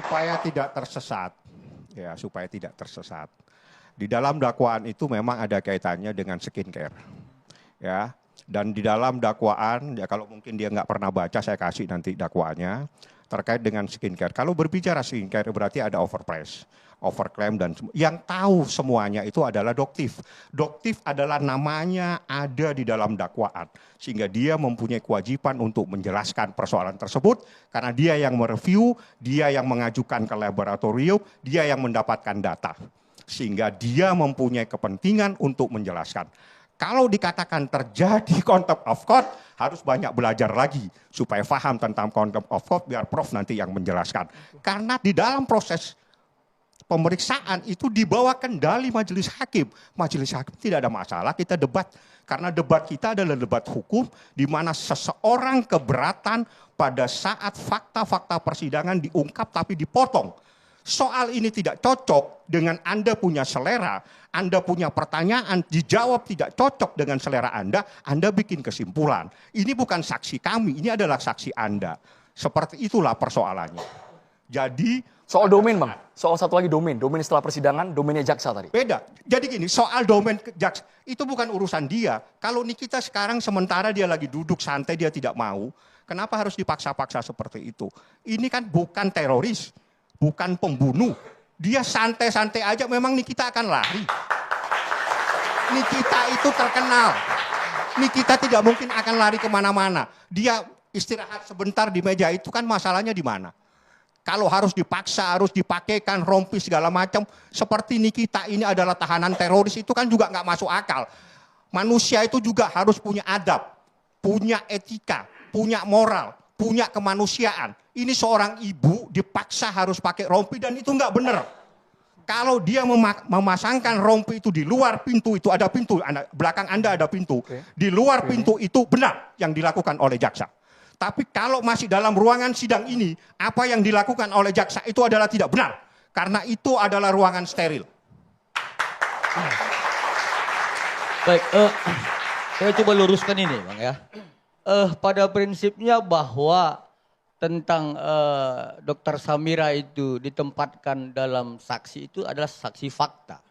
supaya tidak tersesat, ya supaya tidak tersesat. Di dalam dakwaan itu memang ada kaitannya dengan skincare, ya. Dan di dalam dakwaan, ya kalau mungkin dia nggak pernah baca, saya kasih nanti dakwaannya terkait dengan skincare. Kalau berbicara skincare berarti ada overprice, overclaim dan yang tahu semuanya itu adalah Doktif. Doktif adalah namanya ada di dalam dakwaan sehingga dia mempunyai kewajiban untuk menjelaskan persoalan tersebut karena dia yang mereview, dia yang mengajukan ke laboratorium, dia yang mendapatkan data sehingga dia mempunyai kepentingan untuk menjelaskan. Kalau dikatakan terjadi contempt of court, harus banyak belajar lagi supaya paham tentang contempt of court biar Prof nanti yang menjelaskan. Karena di dalam proses pemeriksaan itu dibawa kendali majelis hakim. Majelis hakim tidak ada masalah, kita debat. Karena debat kita adalah debat hukum di mana seseorang keberatan pada saat fakta-fakta persidangan diungkap tapi dipotong. Soal ini tidak cocok dengan Anda punya selera, Anda punya pertanyaan, dijawab tidak cocok dengan selera Anda bikin kesimpulan. Ini bukan saksi kami, ini adalah saksi Anda. Seperti itulah persoalannya. Jadi soal domain Bang, soal satu lagi domain setelah persidangan, domainnya jaksa tadi. Beda, jadi gini, soal domain jaksa, itu bukan urusan dia. Kalau Nikita sekarang sementara dia lagi duduk santai, dia tidak mau, kenapa harus dipaksa-paksa seperti itu? Ini kan bukan teroris. Bukan pembunuh. Dia santai-santai aja memang Nikita akan lari. Nikita itu terkenal. Nikita tidak mungkin akan lari kemana-mana. Dia istirahat sebentar di meja itu kan masalahnya di mana. Kalau harus dipaksa, harus dipakaikan rompi segala macam. Seperti Nikita ini adalah tahanan teroris itu kan juga nggak masuk akal. Manusia itu juga harus punya adab, punya etika, punya moral, punya kemanusiaan. Ini seorang ibu dipaksa harus pakai rompi dan itu nggak benar. Kalau dia memasangkan rompi itu di luar pintu, itu ada pintu, belakang Anda ada pintu. Di luar pintu itu benar yang dilakukan oleh jaksa. Tapi kalau masih dalam ruangan sidang ini, apa yang dilakukan oleh jaksa itu adalah tidak benar. Karena itu adalah ruangan steril. Baik, saya coba luruskan ini Bang ya. Pada prinsipnya bahwa tentang Dr. Samira itu ditempatkan dalam saksi itu adalah saksi fakta.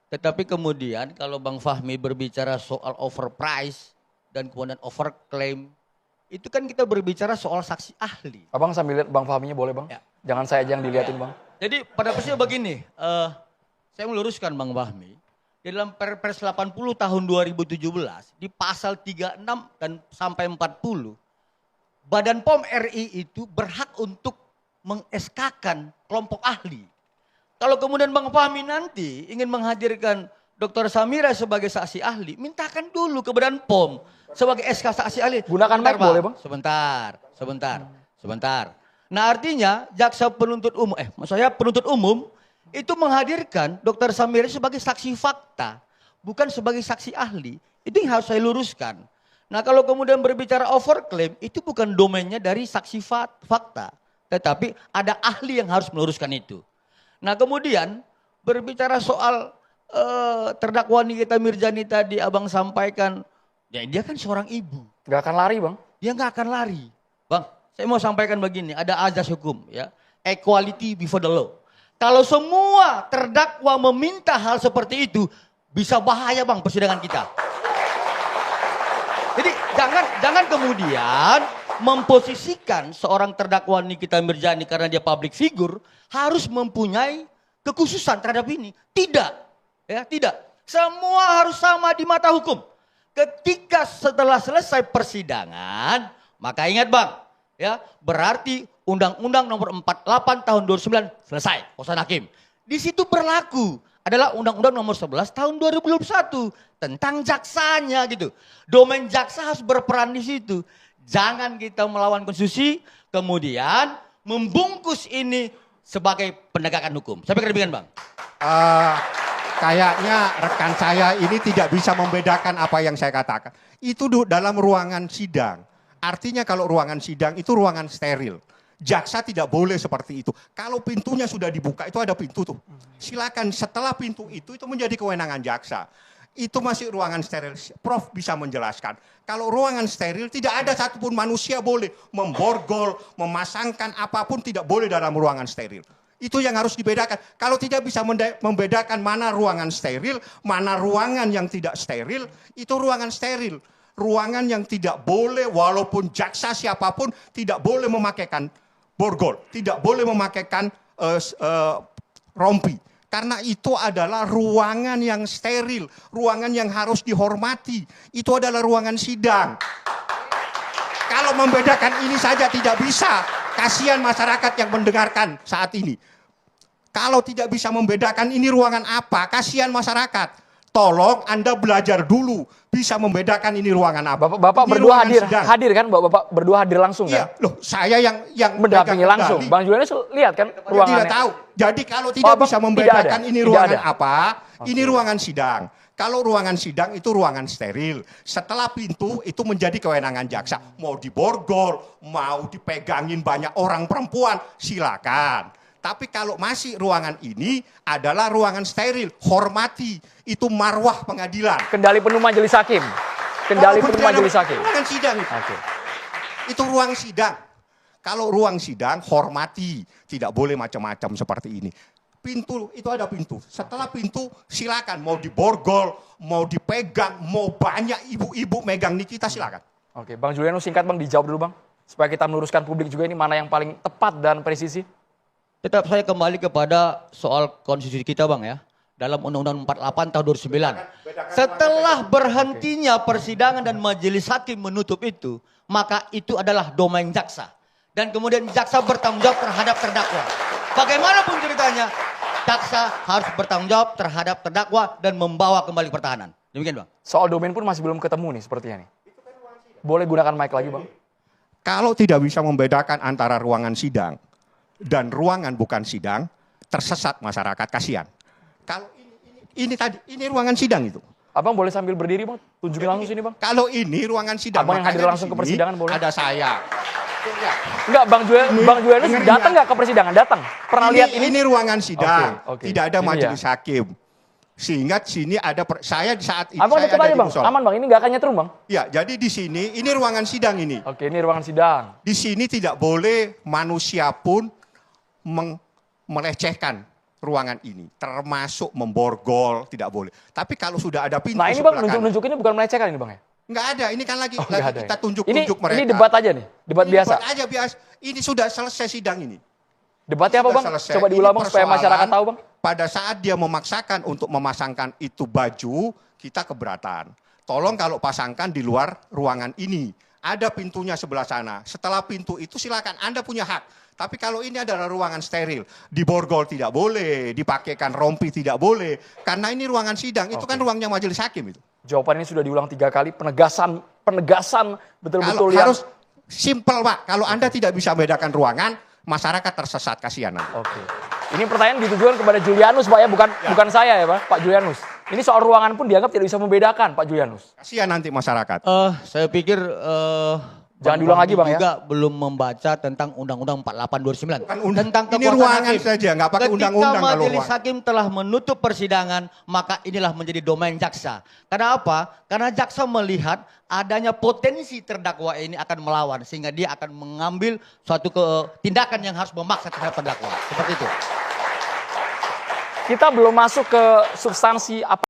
Tetapi kemudian kalau Bang Fahmi berbicara soal overprice dan kemudian overclaim, itu kan kita berbicara soal saksi ahli. Abang sambil lihat Bang Fahminya boleh Bang? Ya. Jangan saya aja yang dilihatin Bang. Jadi pada prinsipnya begini, saya meluruskan Bang Fahmi. Di dalam Perpres 80 tahun 2017 di pasal 36 dan sampai 40 Badan POM RI itu berhak untuk meng-SK-kan kelompok ahli. Kalau kemudian Bang Fahmi nanti ingin menghadirkan Dr. Samira sebagai saksi ahli, mintakan dulu ke Badan POM sebagai SK saksi ahli. Gunakan mic boleh Bang? Sebentar. Nah artinya jaksa penuntut umum, maksudnya penuntut umum itu menghadirkan Dr. Samira sebagai saksi fakta, bukan sebagai saksi ahli. Itu yang harus saya luruskan. Nah kalau kemudian berbicara overclaim, itu bukan domainnya dari saksi fakta. Tetapi ada ahli yang harus meluruskan itu. Nah kemudian berbicara soal terdakwa Nikita Mirzani tadi abang sampaikan, ya dia kan seorang ibu. Gak akan lari Bang? Dia gak akan lari. Bang, saya mau sampaikan begini, ada azas hukum ya. Equality before the law. Kalau semua terdakwa meminta hal seperti itu, bisa bahaya Bang persidangan kita. Jadi jangan kemudian memposisikan seorang terdakwa Nikita Mirzani karena dia public figure harus mempunyai kekhususan terhadap ini. Tidak. Ya, tidak. Semua harus sama di mata hukum. Ketika setelah selesai persidangan, maka ingat Bang, ya, berarti Undang-Undang Nomor 48 Tahun 2009 selesai, putusan hakim. Di situ berlaku adalah Undang-Undang Nomor 11 Tahun 2021 tentang jaksanya gitu. Domain jaksa harus berperan di situ. Jangan kita melawan konstitusi, kemudian membungkus ini sebagai penegakan hukum. Saya pikir demikian Bang. Kayaknya rekan saya ini tidak bisa membedakan apa yang saya katakan. Itu dalam ruangan sidang. Artinya kalau ruangan sidang itu ruangan steril. Jaksa tidak boleh seperti itu. Kalau pintunya sudah dibuka, itu ada pintu tuh. Silakan setelah pintu itu menjadi kewenangan jaksa. Itu masih ruangan steril. Prof bisa menjelaskan. Kalau ruangan steril tidak ada satupun manusia boleh memborgol, memasangkan apapun tidak boleh dalam ruangan steril. Itu yang harus dibedakan. Kalau tidak bisa membedakan mana ruangan steril, mana ruangan yang tidak steril, itu ruangan steril. Ruangan yang tidak boleh walaupun jaksa siapapun tidak boleh memakaikan borgol, tidak boleh memakaikan rompi. Karena itu adalah ruangan yang steril, ruangan yang harus dihormati. Itu adalah ruangan sidang. Kalau membedakan ini saja tidak bisa, kasihan masyarakat yang mendengarkan saat ini. Kalau tidak bisa membedakan ini ruangan apa, kasihan masyarakat. Tolong Anda belajar dulu bisa membedakan ini ruangan apa. Bapak ini berdua hadir kan? Bapak berdua hadir langsung iya, kan? Loh, saya yang mendampingi langsung. Bang Julianus lihat kan ruangannya? Tidak tahu. Jadi kalau tidak bisa membedakan ini ruangan apa, ini ruangan sidang. Kalau ruangan sidang itu ruangan steril. Setelah pintu itu menjadi kewenangan jaksa. Mau diborgol, mau dipegangin banyak orang perempuan, silakan. Tapi kalau masih ruangan ini adalah ruangan steril, hormati. Itu marwah pengadilan. Kendali penuh majelis hakim. Kendali penuh majelis hakim. Ruangan sidang itu. Oke. Itu ruang sidang. Kalau ruang sidang, hormati. Tidak boleh macam-macam seperti ini. Pintu, itu ada pintu. Setelah pintu, silakan. Mau diborgol, mau dipegang, mau banyak ibu-ibu megang Nikita, silakan. Oke, Bang Julianus singkat Bang, dijawab dulu Bang. Supaya kita meluruskan publik juga ini mana yang paling tepat dan presisi. Tetap saya kembali kepada soal konstitusi kita Bang ya. Dalam Undang-Undang 48 tahun 2009. Setelah berhentinya persidangan dan majelis hakim menutup itu, maka itu adalah domain jaksa. Dan kemudian jaksa bertanggung jawab terhadap terdakwa. Bagaimanapun ceritanya, jaksa harus bertanggung jawab terhadap terdakwa dan membawa kembali pertahanan. Demikian Bang. Soal domain pun masih belum ketemu nih sepertinya nih. Boleh gunakan mic lagi Bang. Kalau tidak bisa membedakan antara ruangan sidang dan ruangan bukan sidang, tersesat masyarakat, kasihan. Kalau ini ruangan sidang itu. Abang boleh sambil berdiri Bang, tunjukin langsung sini Bang. Kalau ini ruangan sidang, Abang yang hadir langsung ke persidangan boleh. Ada saya. Enggak, Bang Julianus datang nggak ke persidangan? Datang. Pernah lihat ini? Ini ruangan sidang, Oke. tidak ada Ini majelis ya. hakim. Sehingga sini ada saya di saat itu Abang saya dekat ada aja di Bang, musola. aman Bang, ini nggak akan nyetrum Bang. Ya, jadi di sini ini ruangan sidang ini. Oke, ini ruangan sidang. Di sini tidak boleh manusia pun melecehkan ruangan ini, termasuk memborgol, tidak boleh. Tapi kalau sudah ada pintu Nah ini Bang, sebelah kanan, nunjuk-nunjuk ini bukan melecehkan ini Bang ya? nggak ada, ini kan lagi nggak ada kita ya? tunjuk-tunjuk mereka. Ini debat aja nih, debat Ini biasa. Debat aja biasa. Ini sudah selesai sidang ini. Debatnya apa Sudah Bang? selesai. Coba Ini diulang Bang supaya persoalan masyarakat tahu Bang. Pada saat dia memaksakan untuk memasangkan itu baju, kita keberatan. Tolong kalau pasangkan di luar ruangan ini. Ada pintunya sebelah sana. Setelah pintu itu silakan, Anda punya hak. Tapi kalau ini adalah ruangan steril, diborgol tidak boleh, dipakaikan rompi tidak boleh. Karena ini ruangan sidang, itu kan ruangnya majelis hakim itu. Jawaban ini sudah diulang 3 kali, penegasan betul-betul Kalau yang... harus simpel Pak, kalau Anda tidak bisa membedakan ruangan, masyarakat tersesat, kasihan nanti. Oke. Ini pertanyaan ditujukan kepada Julianus Pak ya, bukan saya ya Pak Julianus. Ini soal ruangan pun dianggap tidak bisa membedakan Pak Julianus. Kasihan nanti masyarakat. Saya pikir Jangan diulang lagi, Bang, ya. juga belum membaca tentang Undang-Undang 48 2009 tentang ini kekuasaan ruangan hakim. saja, nggak pakai undang-undang. Ketika kalau majelis ruang. hakim telah menutup persidangan, maka inilah menjadi domain jaksa. Karena apa? Karena jaksa melihat adanya potensi terdakwa ini akan melawan, sehingga dia akan mengambil suatu tindakan yang harus memaksa terhadap terdakwa. Seperti itu. Kita belum masuk ke substansi apa